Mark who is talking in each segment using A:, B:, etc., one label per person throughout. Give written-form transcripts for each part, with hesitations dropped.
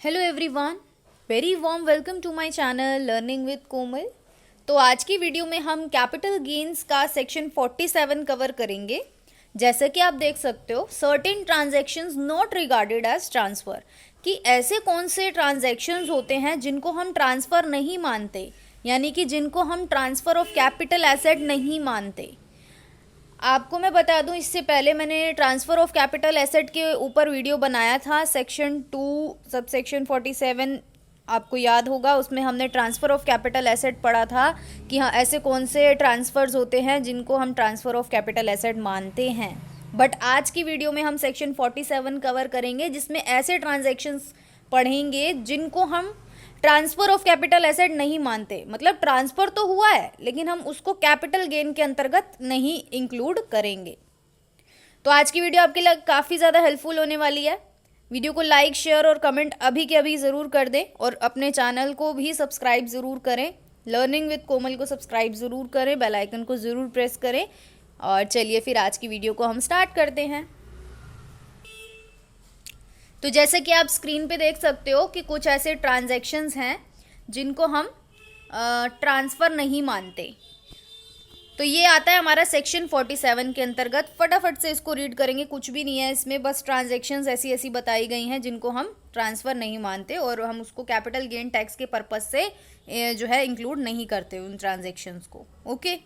A: Hello everyone, very warm welcome to my channel learning with Komal. तो आज की video में हम कैपिटल गेन्स का सेक्शन 47 कवर करेंगे। जैसे कि आप देख सकते हो, certain transactions not regarded as transfer, कि ऐसे कौन से ट्रांजैक्शंस होते हैं जिनको हम ट्रांसफ़र नहीं मानते, यानी कि जिनको हम ट्रांसफ़र ऑफ कैपिटल एसेट नहीं मानते। आपको मैं बता दूं, इससे पहले मैंने ट्रांसफ़र ऑफ कैपिटल एसेट के ऊपर वीडियो बनाया था, सेक्शन 2 सब सेक्शन 47 आपको याद होगा। उसमें हमने ट्रांसफ़र ऑफ कैपिटल एसेट पढ़ा था कि हाँ, ऐसे कौन से ट्रांसफ़र्स होते हैं जिनको हम ट्रांसफ़र ऑफ कैपिटल एसेट मानते हैं। बट आज की वीडियो में हम सेक्शन 47 कवर करेंगे, जिसमें ऐसे ट्रांजेक्शन्स पढ़ेंगे जिनको हम ट्रांसफर ऑफ कैपिटल एसेट नहीं मानते। मतलब ट्रांसफर तो हुआ है, लेकिन हम उसको कैपिटल गेन के अंतर्गत नहीं इंक्लूड करेंगे। तो आज की वीडियो आपके लिए काफ़ी ज़्यादा हेल्पफुल होने वाली है। वीडियो को लाइक, शेयर और कमेंट अभी के अभी ज़रूर कर दें, और अपने चैनल को भी सब्सक्राइब ज़रूर करें। लर्निंग विद कोमल को सब्सक्राइब ज़रूर करें, बेल आइकन को ज़रूर प्रेस करें। और चलिए फिर आज की वीडियो को हम स्टार्ट करते हैं। तो जैसे कि आप स्क्रीन पे देख सकते हो कि कुछ ऐसे ट्रांजैक्शंस हैं जिनको हम ट्रांसफ़र नहीं मानते। तो ये आता है हमारा सेक्शन 47 के अंतर्गत। फटाफट से इसको रीड करेंगे, कुछ भी नहीं है इसमें, बस ट्रांजैक्शंस ऐसी ऐसी बताई गई हैं जिनको हम ट्रांसफ़र नहीं मानते, और हम उसको कैपिटल गेन टैक्स के पर्पज़ से जो है इंक्लूड नहीं करते उन ट्रांजैक्शंस को। ओके,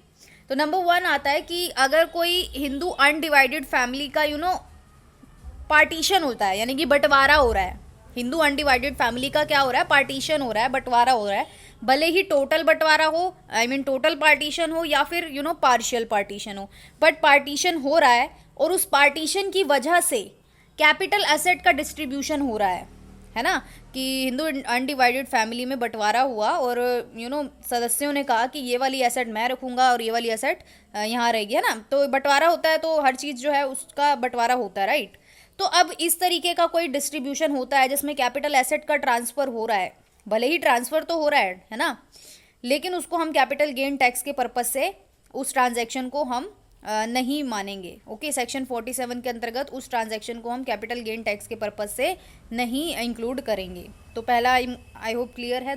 A: तो नंबर 1 आता है कि अगर कोई हिंदू अनडिवाइडेड फैमिली का पार्टीशन होता है, यानी कि बंटवारा हो रहा है। हिंदू अनडिवाइडेड फैमिली का क्या हो रहा है? पार्टीशन हो रहा है, बंटवारा हो रहा है। भले ही टोटल बंटवारा हो, टोटल पार्टीशन हो, या फिर पार्शियल पार्टीशन हो, बट पार्टीशन हो रहा है, और उस पार्टीशन की वजह से कैपिटल एसेट का डिस्ट्रीब्यूशन हो रहा है ना। कि हिंदू अनडिवाइडेड फैमिली में बंटवारा हुआ, और सदस्यों ने कहा कि ये वाली एसेट मैं रखूँगा और ये वाली एसेट यहाँ रहेगी, है ना। तो बंटवारा होता है तो हर चीज़ जो है उसका बंटवारा होता है, राइट। तो अब इस तरीके का कोई डिस्ट्रीब्यूशन होता है जिसमें कैपिटल एसेट का ट्रांसफ़र हो रहा है, भले ही ट्रांसफ़र तो हो रहा है ना, लेकिन उसको हम कैपिटल गेन टैक्स के पर्पज़ से उस ट्रांजैक्शन को हम नहीं मानेंगे। ओके, सेक्शन 47 के अंतर्गत उस ट्रांजैक्शन को हम कैपिटल गेन टैक्स के पर्पज़ से नहीं इंक्लूड करेंगे। तो पहला आई होप क्लियर है।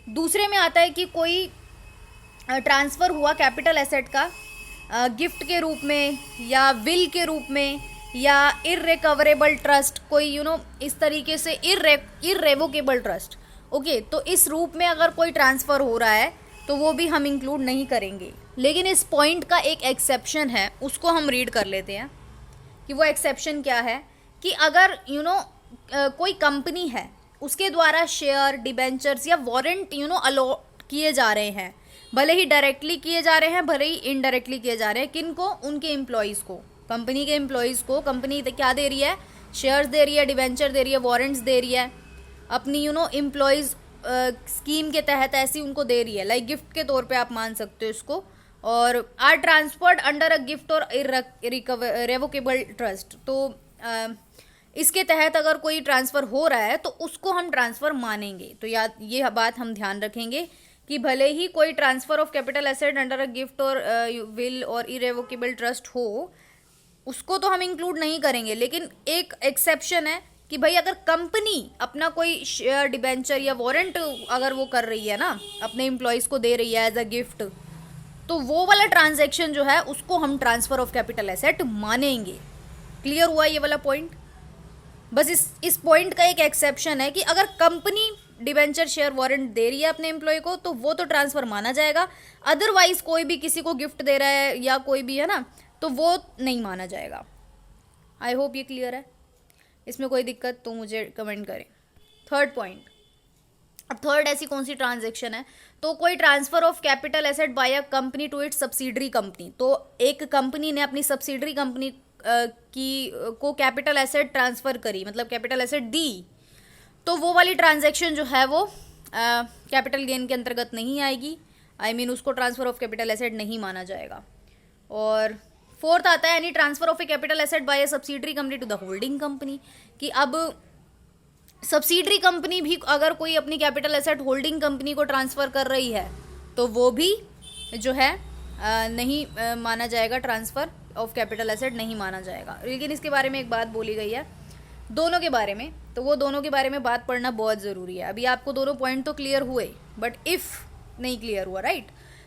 A: दूसरे में आता है कि कोई ट्रांसफ़र हुआ कैपिटल एसेट का गिफ्ट के रूप में, या विल के रूप में, या इररिकवरेबल ट्रस्ट, कोई इस तरीके से इररेवोकेबल ट्रस्ट। ओके, तो इस रूप में अगर कोई ट्रांसफ़र हो रहा है तो वो भी हम इंक्लूड नहीं करेंगे। लेकिन इस पॉइंट का एक एक्सेप्शन है, उसको हम रीड कर लेते हैं कि वो एक्सेप्शन क्या है। कि अगर कोई कंपनी है, उसके द्वारा शेयर, डिबेंचर्स या वारंट अलॉट किए जा रहे हैं, भले ही डायरेक्टली किए जा रहे हैं, भले ही इनडायरेक्टली किए जा रहे हैं, किनको? उनके एम्प्लॉयज़ को, कंपनी के एम्प्लॉयज़ को। कंपनी क्या दे रही है? शेयर्स दे रही है, डिवेंचर दे रही है, वारंट्स दे रही है, अपनी एम्प्लॉयज़ स्कीम के तहत ऐसी उनको दे रही है, लाइक गिफ्ट के तौर पे आप मान सकते हो इसको। और are transferred under a gift और रेवोकेबल ट्रस्ट। तो इसके तहत अगर कोई ट्रांसफ़र हो रहा है तो उसको हम ट्रांसफ़र मानेंगे। तो ये बात हम ध्यान रखेंगे कि भले ही कोई transfer of capital asset under a gift और विल और इरेवोकेबल ट्रस्ट हो, उसको तो हम इंक्लूड नहीं करेंगे। लेकिन एक एक्सेप्शन है कि भाई अगर कंपनी अपना कोई शेयर, डिबेंचर या वारंट अगर वो कर रही है ना, अपने एम्प्लॉयज़ को दे रही है एज अ गिफ्ट, तो वो वाला ट्रांजैक्शन जो है उसको हम ट्रांसफ़र ऑफ कैपिटल एसेट मानेंगे। क्लियर हुआ ये वाला पॉइंट? बस इस पॉइंट का एक एक्सेप्शन है कि अगर कंपनी डिबेंचर, शेयर, वारंट दे रही है अपने एम्प्लॉय को, तो वो तो ट्रांसफ़र माना जाएगा। अदरवाइज कोई भी किसी को गिफ्ट दे रहा है या कोई भी, है ना, तो वो नहीं माना जाएगा। आई होप ये क्लियर है। इसमें कोई दिक्कत तो मुझे कमेंट करें। थर्ड पॉइंट, अब थर्ड ऐसी कौन सी ट्रांजैक्शन है? तो कोई transfer of capital asset by a company to its subsidiary company. तो एक कंपनी ने अपनी सब्सिडरी कंपनी को कैपिटल एसेट ट्रांसफ़र करी, मतलब कैपिटल एसेट दी, तो वो वाली ट्रांजैक्शन जो है वो कैपिटल गेन के अंतर्गत नहीं आएगी। उसको ट्रांसफ़र ऑफ कैपिटल एसेट नहीं माना जाएगा। और फोर्थ आता है any transfer of a capital asset by a subsidiary company to the holding company. कि अब सब्सिडरी कंपनी भी अगर कोई अपनी कैपिटल एसेट होल्डिंग कंपनी को ट्रांसफ़र कर रही है, तो वो भी जो है नहीं माना जाएगा, ट्रांसफ़र ऑफ कैपिटल एसेट नहीं माना जाएगा। लेकिन इसके बारे में एक बात बोली गई है दोनों के बारे में, तो वो दोनों के बारे में बात पढ़ना बहुत ज़रूरी है। अभी आपको दोनों पॉइंट तो क्लियर हुए, बट इफ़ नहीं क्लियर हुआ, राइट।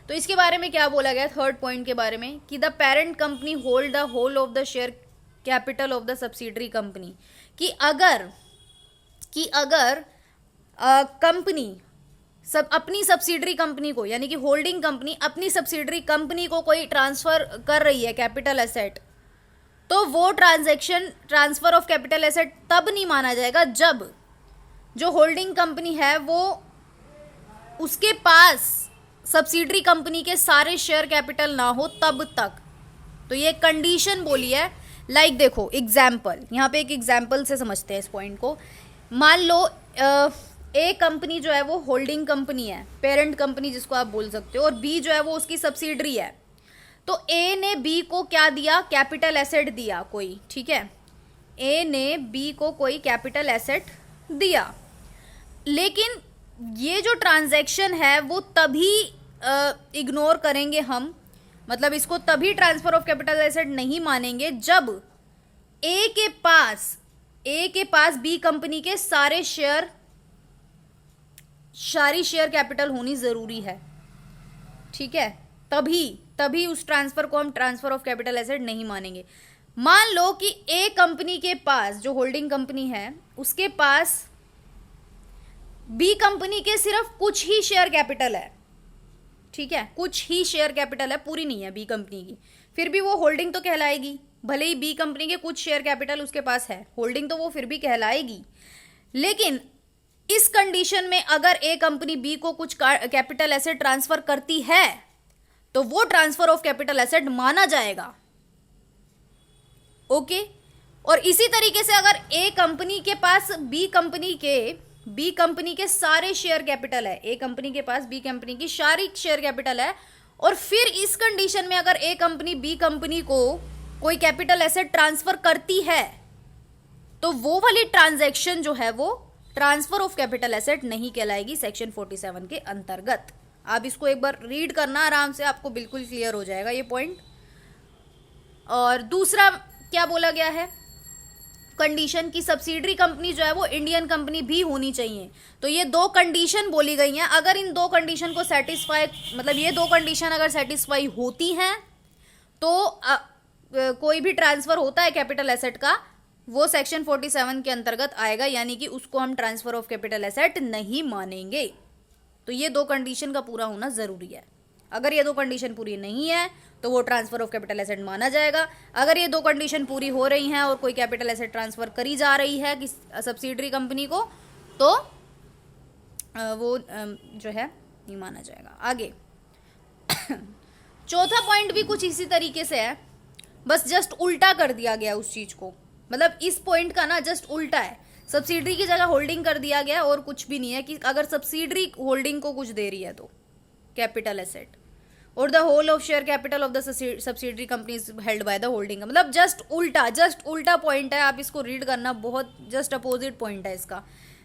A: तो इसके बारे में क्या बोला गया थर्ड पॉइंट के बारे में, कि the parent company hold the whole of the share capital of the subsidiary company, कि अगर कंपनी सब अपनी सब्सिडरी कंपनी को, यानी कि होल्डिंग कंपनी अपनी सब्सिडरी कंपनी को कोई ट्रांसफर कर रही है कैपिटल एसेट, तो वो transaction transfer of capital asset तब नहीं माना जाएगा जब जो होल्डिंग कंपनी है वो उसके पास सब्सिडरी कंपनी के सारे शेयर कैपिटल ना हो तब तक। तो ये कंडीशन बोली है। लाइक देखो एग्जाम्पल, यहाँ पे एक एग्जाम्पल से समझते हैं इस पॉइंट को। मान लो ए कंपनी जो है वो होल्डिंग कंपनी है, पेरेंट कंपनी जिसको आप बोल सकते हो, और बी जो है वो उसकी सब्सिडरी है। तो ए ने बी को क्या दिया, कैपिटल एसेट दिया कोई, ठीक है, ए ने बी को कोई कैपिटल एसेट दिया, लेकिन ये जो ट्रांजैक्शन है वो तभी इग्नोर करेंगे हम, मतलब इसको तभी ट्रांसफर ऑफ कैपिटल एसेट नहीं मानेंगे जब ए के पास बी कंपनी के सारी शेयर कैपिटल होनी जरूरी है, ठीक है, तभी उस ट्रांसफर को हम ट्रांसफर ऑफ कैपिटल एसेट नहीं मानेंगे। मान लो कि ए कंपनी के पास, जो होल्डिंग कंपनी है, उसके पास बी कंपनी के सिर्फ कुछ ही शेयर कैपिटल है, ठीक है, कुछ ही शेयर कैपिटल है, पूरी नहीं है बी कंपनी की, फिर भी वो होल्डिंग तो कहलाएगी। भले ही बी कंपनी के कुछ शेयर कैपिटल उसके पास है, होल्डिंग तो वो फिर भी कहलाएगी। लेकिन इस कंडीशन में अगर ए कंपनी बी को कुछ कैपिटल एसेट ट्रांसफर करती है तो वो ट्रांसफर ऑफ कैपिटल एसेट माना जाएगा, ओके। और इसी तरीके से अगर ए कंपनी के पास बी कंपनी के सारे शेयर कैपिटल है, ए कंपनी के पास बी कंपनी की सारी शेयर कैपिटल है, और फिर इस कंडीशन में अगर ए कंपनी बी कंपनी को कोई कैपिटल एसेट ट्रांसफर करती है तो वो वाली ट्रांजैक्शन जो है वो ट्रांसफर ऑफ कैपिटल एसेट नहीं कहलाएगी सेक्शन 47 के अंतर्गत। आप इसको एक बार रीड करना आराम से, आपको बिल्कुल क्लियर हो जाएगा ये पॉइंट। और दूसरा क्या बोला गया है, कंडीशन की सब्सिडरी कंपनी जो है वो इंडियन कंपनी भी होनी चाहिए। तो ये दो कंडीशन बोली गई हैं, अगर इन दो कंडीशन को सेटिस्फाई, मतलब ये दो कंडीशन अगर सेटिस्फाई होती हैं तो कोई भी ट्रांसफर होता है कैपिटल एसेट का वो सेक्शन 47 के अंतर्गत आएगा, यानी कि उसको हम ट्रांसफर ऑफ कैपिटल एसेट नहीं मानेंगे। तो ये दो कंडीशन का पूरा होना जरूरी है। अगर ये दो कंडीशन पूरी नहीं है तो वो ट्रांसफर ऑफ कैपिटल एसेट माना जाएगा। अगर ये दो कंडीशन पूरी हो रही हैं और कोई कैपिटल एसेट ट्रांसफर करी जा रही है किस सब्सिडरी कंपनी को, तो वो जो है नहीं माना जाएगा। आगे चौथा पॉइंट भी कुछ इसी तरीके से है, बस जस्ट उल्टा कर दिया गया उस चीज को, मतलब इस पॉइंट का ना जस्ट उल्टा है। सब्सिडरी की जगह होल्डिंग कर दिया गया और कुछ भी नहीं है कि अगर सब्सिडरी होल्डिंग को कुछ दे रही है तो कैपिटल एसेट, और the whole of share capital of the subsidiary company is held by the holding, मतलब जस्ट उल्टा पॉइंट है। आप इसको रीड करना, बहुत जस्ट अपोजिट पॉइंट है इसका।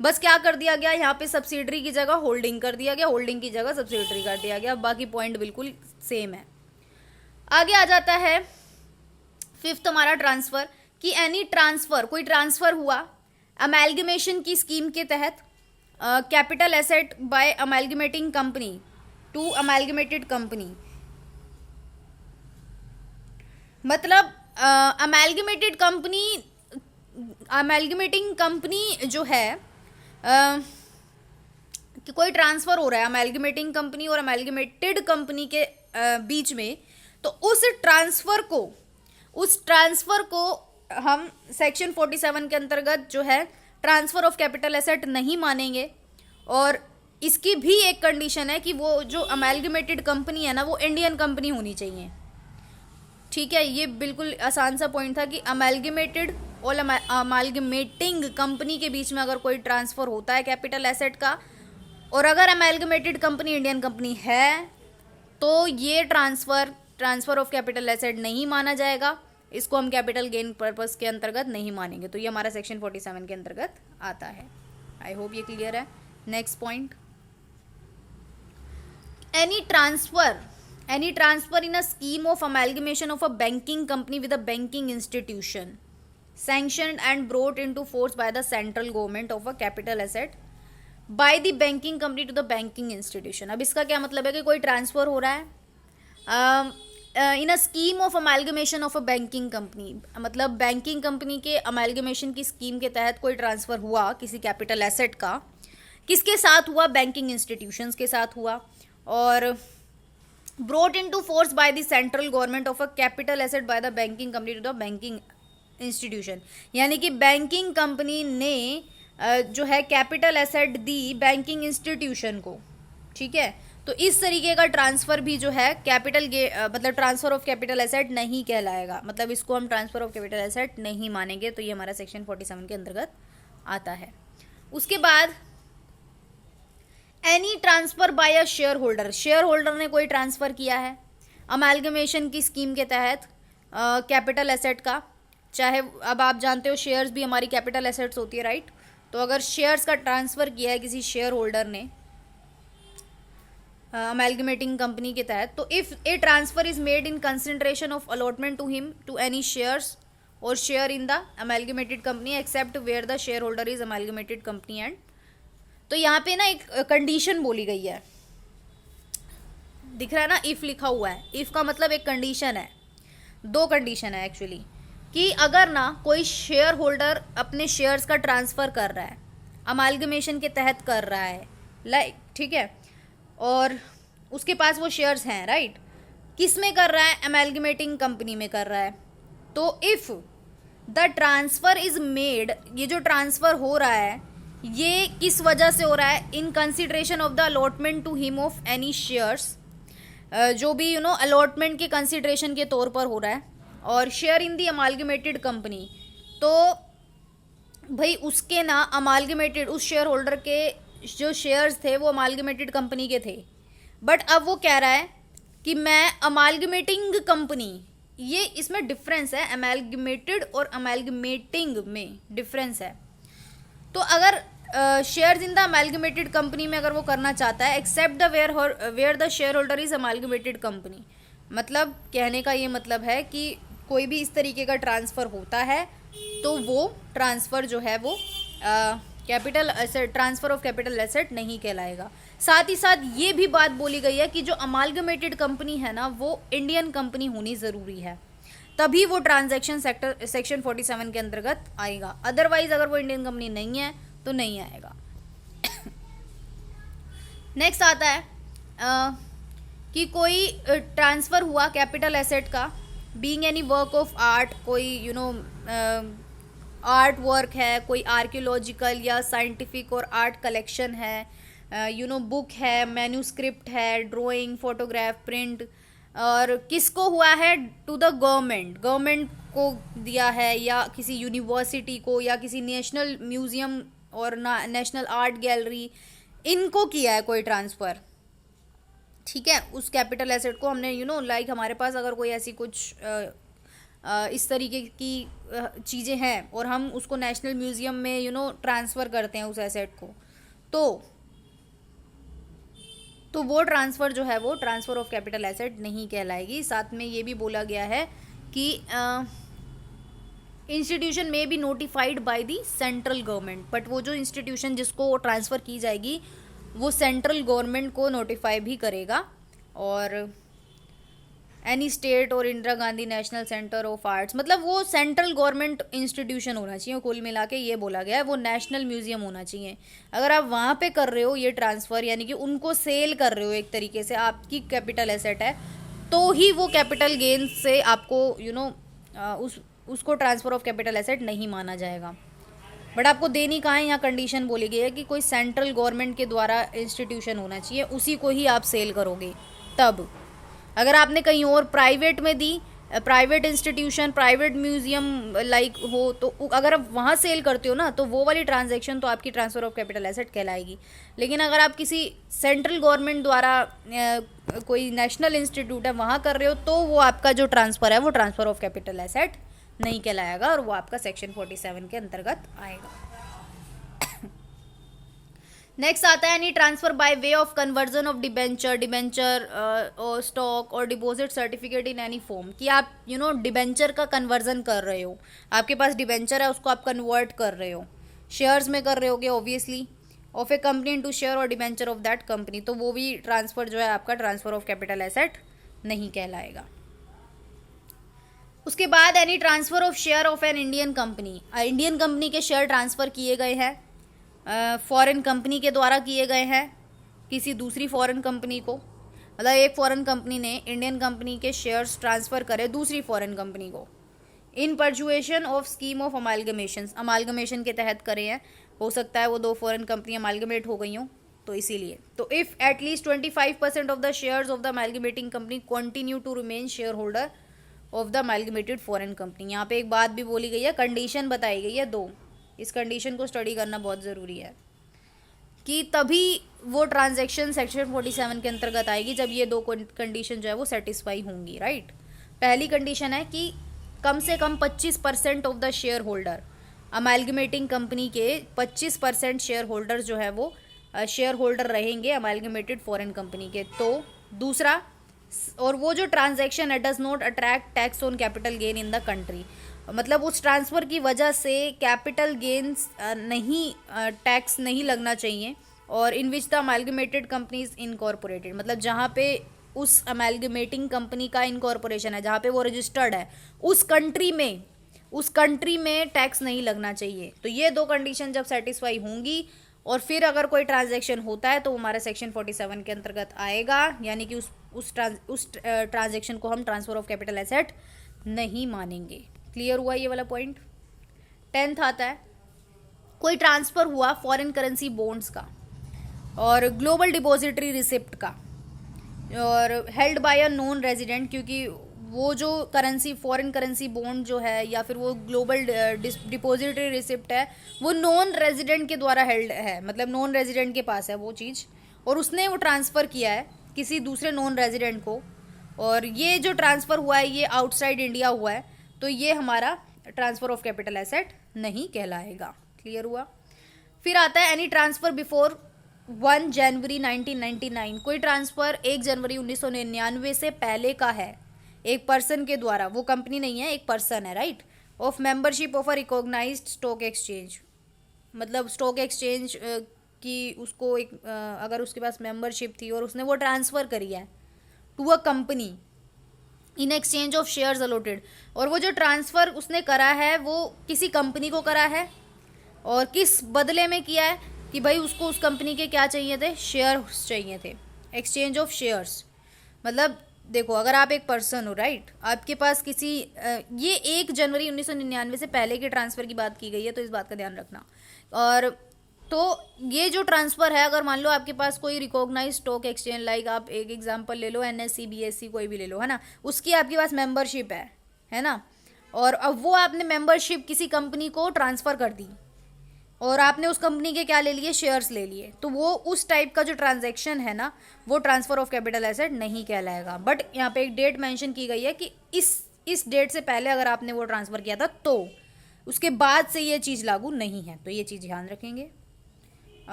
A: बस क्या कर दिया गया यहाँ पे, सब्सिडरी की जगह होल्डिंग कर दिया गया, होल्डिंग की जगह सब्सिडरी कर दिया गया, बाकी पॉइंट बिल्कुल सेम है। आगे आ जाता है फिफ्थ हमारा ट्रांसफर, कि एनी ट्रांसफर, कोई ट्रांसफर हुआ अमेलगमेशन की स्कीम के तहत, capital asset by amalgamating company to amalgamated company, मतलब अमेलगमेटिंग कंपनी जो है कि कोई ट्रांसफर हो रहा है अमेलगमेटिंग कंपनी और अमेलगमेटेड कंपनी के बीच में, तो उस ट्रांसफर को हम सेक्शन 47 के अंतर्गत जो है ट्रांसफर ऑफ कैपिटल एसेट नहीं मानेंगे। और इसकी भी एक कंडीशन है कि वो जो अमेलगमेटेड कंपनी है ना वो इंडियन कंपनी होनी चाहिए, ठीक है। ये बिल्कुल आसान सा पॉइंट था कि अमेलगमेटेड और अमेलगमेटिंग कंपनी के बीच में अगर कोई ट्रांसफर होता है कैपिटल एसेट का, और अगर अमेलगमेटेड कंपनी इंडियन कंपनी है, तो ये ट्रांसफर ऑफ कैपिटल एसेट नहीं माना जाएगा, इसको हम कैपिटल गेन पर्पस के अंतर्गत नहीं मानेंगे। तो ये हमारा सेक्शन 47 के अंतर्गत आता है। आई होप ये क्लियर है। Next point, any transfer in a scheme of amalgamation of a banking company with a banking institution, sanctioned and brought into force by the central government of a capital asset by the banking company to the banking institution. अब इसका क्या मतलब है कि कोई transfer हो रहा है in a scheme of amalgamation of a banking company, मतलब बैंकिंग कंपनी के अमेलगमेशन की स्कीम के तहत कोई ट्रांसफ़र हुआ किसी कैपिटल एसेट का, किसके साथ हुआ? बैंकिंग इंस्टीट्यूशंस के साथ हुआ, और brought into force by the central government of a capital asset by the banking company to the banking institution, यानी कि बैंकिंग कंपनी ने जो है कैपिटल एसेट दी बैंकिंग इंस्टीट्यूशन को, ठीक है। तो इस तरीके का ट्रांसफ़र भी जो है कैपिटल मतलब ट्रांसफ़र ऑफ कैपिटल एसेट नहीं कहलाएगा, मतलब इसको हम ट्रांसफ़र ऑफ कैपिटल एसेट नहीं मानेंगे। तो ये हमारा सेक्शन 47 के अंतर्गत आता है। उसके बाद any transfer bye a share holder, share holder ने कोई ट्रांसफ़र किया है अमेलगमेशन की स्कीम के तहत कैपिटल एसेट का, चाहे अब आप जानते हो शेयर्स भी हमारी कैपिटल एसेट्स होती है, राइट। तो अगर शेयर्स का ट्रांसफ़र किया है किसी शेयर होल्डर ने अमेलगमेटिंग कंपनी के तहत, तो if a transfer is made in consideration of allotment to him to any shares और share in the amalgamated company except where the share holder is amalgamated company and, तो यहाँ पे ना एक कंडीशन बोली गई है, दिख रहा है ना, इफ़ लिखा हुआ है। इफ़ का मतलब एक कंडीशन है, दो कंडीशन है एक्चुअली, कि अगर ना कोई शेयर होल्डर अपने शेयर्स का ट्रांसफ़र कर रहा है अमालगमेशन के तहत कर रहा है, लाइक, ठीक है, और उसके पास वो शेयर्स हैं, राइट, किस में कर रहा है? अमालगमेटिंग कंपनी में कर रहा है। तो if the transfer is made, ये जो ट्रांसफ़र हो रहा है ये किस वजह से हो रहा है? In consideration of the allotment to him of any shares, जो भी अलॉटमेंट के कंसिडरेशन के तौर पर हो रहा है, और शेयर इन दी अमालगमेटेड कंपनी, तो भाई उसके ना अमालगमेटेड उस शेयर होल्डर के जो शेयर्स थे वो अमालगमेटेड कंपनी के थे, बट अब वो कह रहा है कि मैं अमालगमेटिंग कंपनी, ये इसमें डिफरेंस है, अमालगमेटेड और अमालगमेटिंग में डिफरेंस है। तो अगर shares in the amalgamated company में अगर वो करना चाहता है except the where the share holder is amalgamated company, मतलब कहने का ये मतलब है कि कोई भी इस तरीके का ट्रांसफ़र होता है तो वो ट्रांसफ़र जो है वो capital asset, transfer of capital asset नहीं कहलाएगा। साथ ही साथ ये भी बात बोली गई है कि जो अमालगमेटेड कंपनी है ना वो इंडियन कंपनी होनी ज़रूरी है, तभी वो ट्रांजैक्शन सेक्शन 47 के अंतर्गत आएगा, अदरवाइज अगर वो इंडियन कंपनी नहीं है तो नहीं आएगा। नेक्स्ट आता है कि कोई ट्रांसफ़र हुआ कैपिटल एसेट का being any work of art, कोई आर्ट वर्क है, कोई आर्कियोलॉजिकल या साइंटिफिक और आर्ट कलेक्शन है, बुक है, मैन्यूस्क्रिप्ट है, ड्राइंग, फोटोग्राफ, प्रिंट, और किसको हुआ है? टू द गवर्नमेंट को दिया है, या किसी यूनिवर्सिटी को, या किसी नेशनल म्यूज़ियम और नेशनल आर्ट गैलरी, इनको किया है कोई ट्रांसफ़र, ठीक है। उस कैपिटल एसेट को हमने लाइक हमारे पास अगर कोई ऐसी कुछ इस तरीके की चीज़ें हैं और हम उसको नेशनल म्यूज़ियम में ट्रांसफ़र करते हैं उस एसेट को, तो वो ट्रांसफ़र जो है वो ट्रांसफ़र ऑफ कैपिटल एसेट नहीं कहलाएगी। साथ में ये भी बोला गया है कि इंस्टीट्यूशन में be notified by the central government, but वो जो इंस्टीट्यूशन जिसको ट्रांसफ़र की जाएगी वो सेंट्रल गवर्नमेंट को नोटिफाई भी करेगा, और एनी स्टेट और Indira Gandhi national centre of arts, मतलब वो सेंट्रल गवर्नमेंट इंस्टीट्यूशन होना चाहिए। कुल मिला के ये बोला गया है, वो नेशनल म्यूज़ियम होना चाहिए। अगर आप वहाँ पे कर रहे हो ये ट्रांसफ़र, यानी कि उनको सेल कर रहे हो एक तरीके से, आपकी कैपिटल एसेट है, तो ही वो कैपिटल गेन से आपको उसको ट्रांसफ़र ऑफ कैपिटल एसेट नहीं माना जाएगा। बट आपको देनी कहाँ है, यहाँ कंडीशन बोली गई है कि कोई सेंट्रल गवर्नमेंट के द्वारा इंस्टीट्यूशन होना चाहिए, उसी को ही आप सेल करोगे। तब अगर आपने कहीं और प्राइवेट में दी, private institution, private museum like हो, तो अगर आप वहाँ सेल करते हो ना, तो वो वाली ट्रांजैक्शन तो आपकी ट्रांसफ़र ऑफ कैपिटल एसेट कहलाएगी। लेकिन अगर आप किसी सेंट्रल गवर्नमेंट द्वारा कोई नेशनल इंस्टीट्यूट है वहाँ कर रहे हो, तो वो आपका जो ट्रांसफ़र है वो ट्रांसफ़र ऑफ कैपिटल एसेट नहीं कहलाएगा, और वो आपका सेक्शन 47 के अंतर्गत आएगा। नेक्स्ट आता है any transfer by way of conversion of debenture, debenture और स्टॉक और deposit certificate in any form, कि आप डिबेंचर का कन्वर्जन कर रहे हो, आपके पास डिबेंचर है उसको आप कन्वर्ट कर रहे हो, शेयर्स में कर रहे होगे obviously, of A company into share और डिबेंचर ऑफ दैट कंपनी, तो वो भी ट्रांसफर जो है आपका ट्रांसफर ऑफ कैपिटल एसेट नहीं कहलाएगा। उसके बाद any transfer of share of an Indian company, Indian company के शेयर ट्रांसफर किए गए हैं, फॉरेन कंपनी के द्वारा किए गए हैं किसी दूसरी फॉरेन कंपनी को, मतलब एक फॉरेन कंपनी ने इंडियन कंपनी के शेयर्स ट्रांसफ़र करे दूसरी फॉरेन कंपनी को, in pursuance of scheme of amalgamation, amalgamation के तहत करे हैं, हो सकता है वो दो फॉरेन कंपनी अमालगमेट हो गई हों तो इसीलिए। तो if at least 25% of the shares of the amalgamating company continue to remain share holder of the amalgamated foreign company. यहाँ पे एक बात भी बोली गई है, कंडीशन बताई गई है दो, इस कंडीशन को स्टडी करना बहुत ज़रूरी है कि तभी वो ट्रांजैक्शन सेक्शन 47 के अंतर्गत आएगी जब ये दो कंडीशन जो है वो सेटिस्फाई होंगी, राइट। पहली कंडीशन है कि कम से कम 25% of the share holder, amalgamating company के 25% शेयर होल्डर जो है वो शेयर होल्डर रहेंगे अमालगमेटेड फॉरेन कंपनी के। तो दूसरा, और वो जो ट्रांजैक्शन है does not attract tax on capital gain in the country, मतलब उस ट्रांसफ़र की वजह से कैपिटल गेन्स नहीं, टैक्स नहीं लगना चाहिए, और इन विच द अमालगमेटेड कंपनीज इनकॉर्पोरेटेड, मतलब जहाँ पे उस अमालगमेटिंग कंपनी का इनकॉर्पोरेशन है, जहाँ पे वो रजिस्टर्ड है, उस कंट्री में टैक्स नहीं लगना चाहिए। तो ये दो कंडीशन जब सेटिस्फाई होंगी और फिर अगर कोई ट्रांजैक्शन होता है तो हमारा सेक्शन 47 के अंतर्गत आएगा, यानी कि उस ट्रांजैक्शन को हम ट्रांसफ़र ऑफ कैपिटल एसेट नहीं मानेंगे। क्लियर हुआ ये वाला पॉइंट। 10th आता है, कोई ट्रांसफ़र हुआ फॉरेन करेंसी बॉन्ड्स का और ग्लोबल डिपॉजिटरी रिसिप्ट का और held by a non resident, क्योंकि वो जो करेंसी फॉरेन करेंसी बॉन्ड जो है या फिर वो ग्लोबल डिपॉजिटरी रिसिप्ट है वो नॉन रेजिडेंट के द्वारा हेल्ड है, मतलब नॉन रेजिडेंट के पास है वो चीज़, और उसने वो ट्रांसफ़र किया है किसी दूसरे नॉन रेजिडेंट को, और ये जो ट्रांसफ़र हुआ है ये आउटसाइड इंडिया हुआ है, तो ये हमारा ट्रांसफ़र ऑफ कैपिटल एसेट नहीं कहलाएगा। क्लियर हुआ। फिर आता है एनी ट्रांसफ़र बिफोर 1 जनवरी 1999, कोई ट्रांसफ़र 1 जनवरी 1999 से पहले का है एक पर्सन के द्वारा, वो कंपनी नहीं है, एक पर्सन है, right, of membership of a recognized stock exchange, मतलब स्टॉक एक्सचेंज की उसको एक अगर उसके पास मेंबरशिप थी और उसने वो ट्रांसफ़र करी है to a company in exchange of shares allotted, और वो जो ट्रांसफ़र उसने करा है वो किसी कंपनी को करा है और किस बदले में किया है कि भाई उसको उस कंपनी के क्या चाहिए थे, शेयर्स चाहिए थे, एक्सचेंज ऑफ शेयर्स। मतलब देखो अगर आप एक पर्सन हो, राइट, आपके पास किसी ये 1 जनवरी 1999 से पहले के ट्रांसफ़र की बात की गई है तो इस बात का ध्यान रखना। और तो ये जो ट्रांसफ़र है, अगर मान लो आपके पास कोई रिकॉग्नाइज स्टॉक एक्सचेंज, लाइक आप एक एग्जांपल ले लो NSE BSE कोई भी ले लो, है ना, उसकी आपके पास मेंबरशिप है ना, और अब वो आपने मेंबरशिप किसी कंपनी को ट्रांसफ़र कर दी और आपने उस कंपनी के क्या ले लिए, शेयर्स ले लिए, तो वो उस टाइप का जो ट्रांजैक्शन है ना वो ट्रांसफ़र ऑफ कैपिटल एसेट नहीं कहलाएगा। बट यहाँ पे एक डेट मेंशन की गई है कि इस डेट से पहले अगर आपने वो ट्रांसफ़र किया था तो उसके बाद से ये चीज़ लागू नहीं है, तो ये चीज़ ध्यान रखेंगे।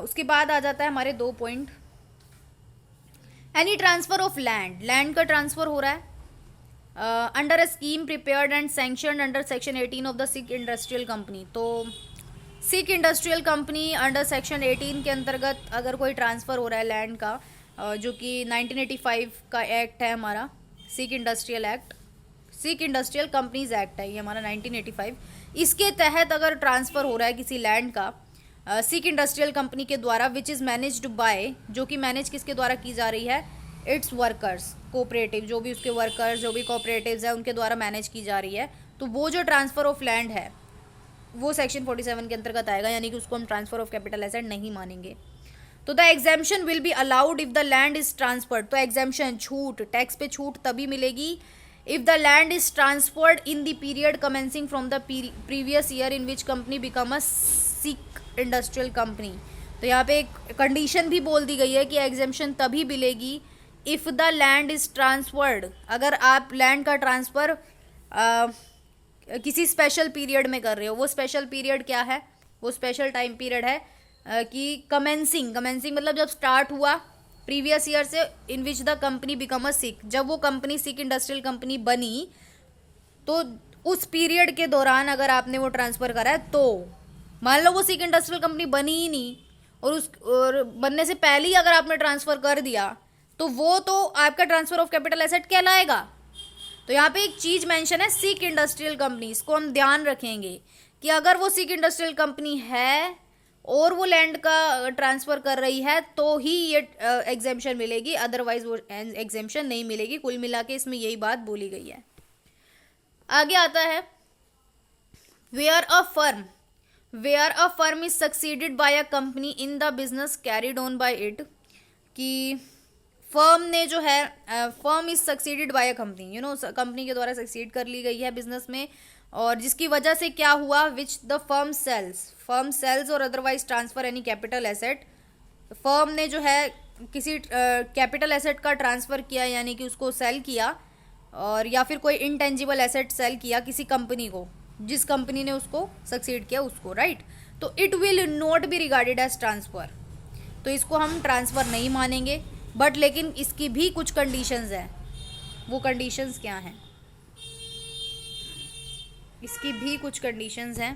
A: उसके बाद आ जाता है हमारे 2 point, any transfer of land, land का ट्रांसफ़र हो रहा है under a scheme prepared and sanctioned under section 18 of the sick industrial company. तो सिक इंडस्ट्रियल कंपनी अंडर सेक्शन 18 के अंतर्गत अगर कोई ट्रांसफ़र हो रहा है लैंड का, जो कि 1985 का एक्ट है हमारा, सिक इंडस्ट्रियल एक्ट, सिक इंडस्ट्रियल कंपनीज एक्ट है ये हमारा 1985, इसके तहत अगर ट्रांसफ़र हो रहा है किसी लैंड का सिक इंडस्ट्रियल कंपनी के द्वारा विच इज़ मैनेज्ड बाय, जो कि मैनेज किसके द्वारा की जा रही है, इट्स वर्कर्स, कोऑपरेटिव, जो भी उसके वर्कर्स जो भी कोऑपरेटिव्स है उनके द्वारा मैनेज की जा रही है, तो वो जो ट्रांसफ़र ऑफ लैंड है वो सेक्शन 47 के अंतर्गत आएगा, यानी कि उसको हम ट्रांसफ़र ऑफ कैपिटल एसेट नहीं मानेंगे। तो the exemption will be allowed if the land is transferred, तो एग्जाम्पशन छूट, टैक्स पे छूट तभी मिलेगी if the land is transferred in the period commencing from the previous year in which company become a sick industrial company. तो यहाँ पे एक कंडीशन भी बोल दी गई है कि एग्जाम्पशन तभी मिलेगी if the land is transferred, अगर आप लैंड का ट्रांसफ़र किसी स्पेशल पीरियड में कर रहे हो। वो स्पेशल पीरियड क्या है, वो स्पेशल टाइम पीरियड है कि कमेंसिंग मतलब जब स्टार्ट हुआ प्रीवियस ईयर से, in which the company become a sick, जब वो कंपनी सिक इंडस्ट्रियल कंपनी बनी, तो उस पीरियड के दौरान अगर आपने वो ट्रांसफ़र करा है, तो मान लो वो सिक इंडस्ट्रियल कंपनी बनी ही नहीं और बनने से पहले ही अगर आपने ट्रांसफ़र कर दिया, तो वो तो आपका ट्रांसफ़र ऑफ कैपिटल एसेट कहलाएगा। तो यहाँ पे एक चीज़ मेंशन है, सिक इंडस्ट्रियल कंपनी, इसको हम ध्यान रखेंगे कि अगर वो सिक इंडस्ट्रियल कंपनी है और वो लैंड का ट्रांसफ़र कर रही है तो ही ये एग्जेम्पशन मिलेगी, अदरवाइज वो एग्जेम्पशन नहीं मिलेगी। कुल मिला के इसमें यही बात बोली गई है। आगे आता है, where a firm is succeeded by a company in the business carried on by it, कि फर्म ने जो है, firm is succeeded by a company, company के द्वारा सक्सीड कर ली गई है बिजनेस में, और जिसकी वजह से क्या हुआ, विच द फर्म सेल्स और otherwise transfer any capital asset, firm ने जो है किसी कैपिटल एसेट का ट्रांसफ़र किया, यानी कि उसको सेल किया, और या फिर कोई इनटेंजिबल एसेट सेल किया किसी कंपनी को, जिस कंपनी ने उसको सक्सीड किया उसको, राइट। तो it will not be regarded as transfer, तो इसको हम ट्रांसफ़र नहीं मानेंगे। बट लेकिन इसकी भी कुछ कंडीशंस हैं, वो कंडीशंस क्या हैं, इसकी भी कुछ कंडीशंस हैं।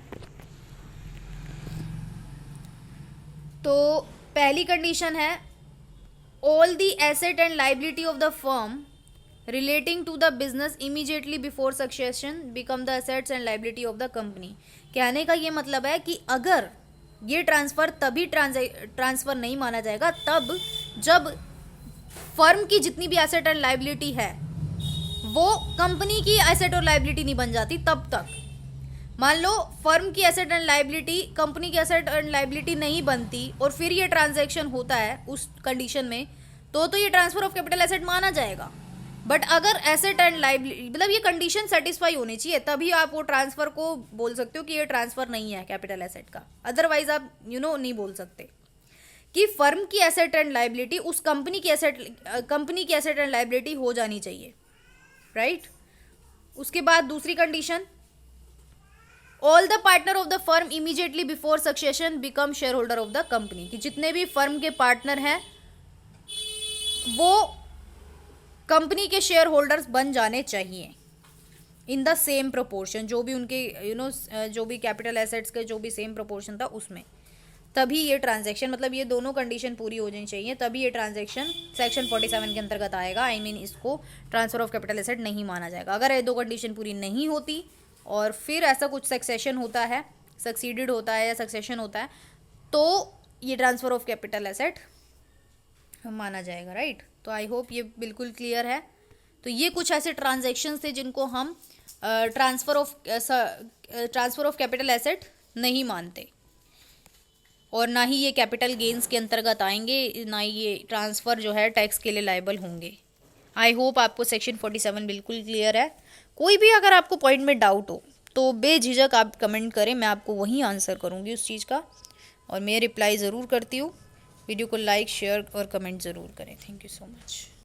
A: तो पहली कंडीशन है, all the asset and liability of the firm relating to the business immediately before succession become the assets and liability of the company. कहने का ये मतलब है कि अगर ये ट्रांसफ़र तभी ट्रांसफ़र नहीं माना जाएगा तब जब फर्म की जितनी भी एसेट एंड लाइबिलिटी है वो कंपनी की एसेट और लाइबिलिटी नहीं बन जाती तब तक। मान लो फर्म की एसेट एंड लाइबिलिटी कंपनी की एसेट एंड लाइबिलिटी नहीं बनती और फिर ये ट्रांजैक्शन होता है उस कंडीशन में, तो ये ट्रांसफर ऑफ कैपिटल एसेट माना जाएगा। बट अगर एसेट एंड लाइबिलिटी, मतलब ये कंडीशन सेटिस्फाई होनी चाहिए, तभी आप वो ट्रांसफर को बोल सकते हो कि ये ट्रांसफर नहीं है कैपिटल एसेट का, अदरवाइज आप नहीं बोल सकते कि फर्म की एसेट एंड लाइबिलिटी उस कंपनी की एसेट एंड लाइबिलिटी हो जानी चाहिए, राइट। उसके बाद दूसरी condition, all the partner of the firm immediately before succession become share holder of the company, कि जितने भी फर्म के पार्टनर हैं वो कंपनी के शेयर होल्डर्स बन जाने चाहिए इन द सेम प्रोपोर्शन, जो भी उनके जो भी कैपिटल एसेट्स के जो भी सेम प्रोपोर्शन था उसमें, तभी ये ट्रांजैक्शन, मतलब ये दोनों कंडीशन पूरी हो जानी चाहिए, तभी ये ट्रांजैक्शन सेक्शन 47 के अंतर्गत आएगा। आई मीन इसको ट्रांसफर ऑफ कैपिटल एसेट नहीं माना जाएगा। अगर ये दो कंडीशन पूरी नहीं होती और फिर ऐसा कुछ सक्सेशन होता है, सक्सीडेड होता है या सक्सेशन होता है, तो ये ट्रांसफर ऑफ कैपिटल एसेट माना जाएगा, राइट। तो आई होप ये बिल्कुल क्लियर है। तो ये कुछ ऐसे ट्रांजैक्शंस थे जिनको हम ट्रांसफर ऑफ कैपिटल एसेट नहीं मानते, और ना ही ये कैपिटल गेन्स के अंतर्गत आएंगे, ना ही ये ट्रांसफ़र जो है टैक्स के लिए लायबल होंगे। आई होप आपको सेक्शन 47 बिल्कुल क्लियर है। कोई भी अगर आपको पॉइंट में डाउट हो तो बेझिझक आप कमेंट करें, मैं आपको वहीं आंसर करूँगी उस चीज़ का, और मैं रिप्लाई ज़रूर करती हूँ। वीडियो को लाइक, शेयर और कमेंट ज़रूर करें। Thank you so much.